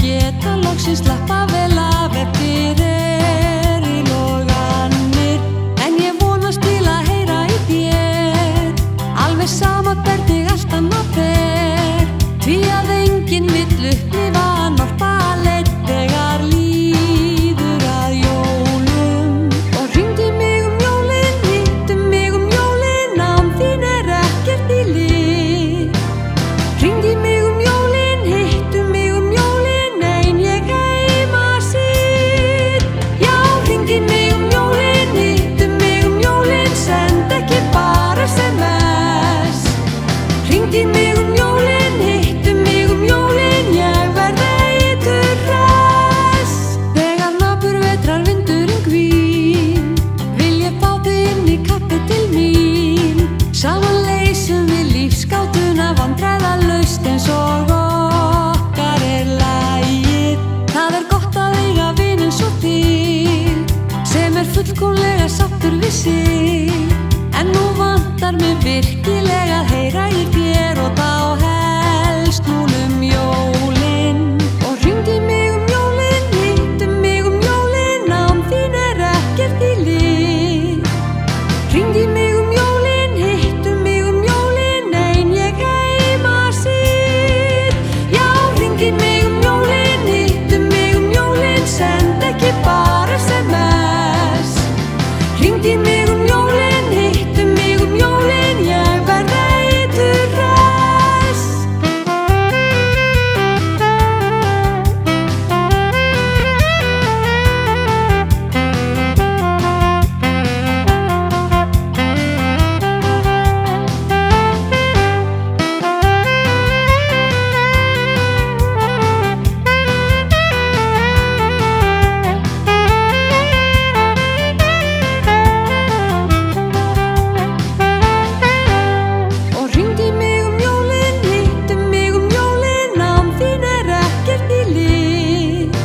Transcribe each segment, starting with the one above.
geta loksins slappa vel af eftir loganir. En ég vonast til að heyra í þér, alveg sama hvernig allt annað fer, því að enginn vill upplifa norpaleit þegar líður að jólum. Og hringdu í mig jólin, hittu mig jólin, án þín ekkert í lið. Hringdu í mig jólin, hittu mig jólin, ein ég heima sit. Já, hringdu í mig jólin, hittu mig jólin, send ekki bara SMS. Hringdu í mig jólin, hittu mig jólin, ég verð eitur hress. Þegar napur vetrar vindurinn hvín, vil ég fá þig inn í kaffi til mín. Saman leysum við lífsgátuna vandræðalaust eins og okkar lagið. Það gott að eiga vin eins og þig, sem fullkomlega sáttur við sig. En nú vantar mig virkilega að heyra í þér, og þá helst núna jólin. Og hringdu í mig jólin, hittu mig jólin, án þín ekkert í lið. Hringdu í mig jólin, hittu mig jólin, ein ég heima sit. Já, hringdu í mig jólin, hittu mig jólin, send ekki bara SMS. Hringdu í mig jólin, hittu mig jólin, ég verð eitur hress. Og hringdu í mig jólin, hittu mig jólin, án þín ekkert í lið.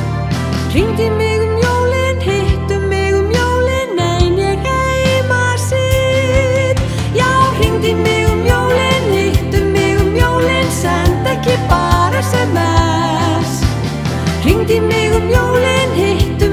Hringdu í mig jólin, hittu mig jólin, ein ég heima sit. Já, hringdu í mig jólin, hittu mig jólin, send ekki bara SMS. Hringdu í mig jólin, hittu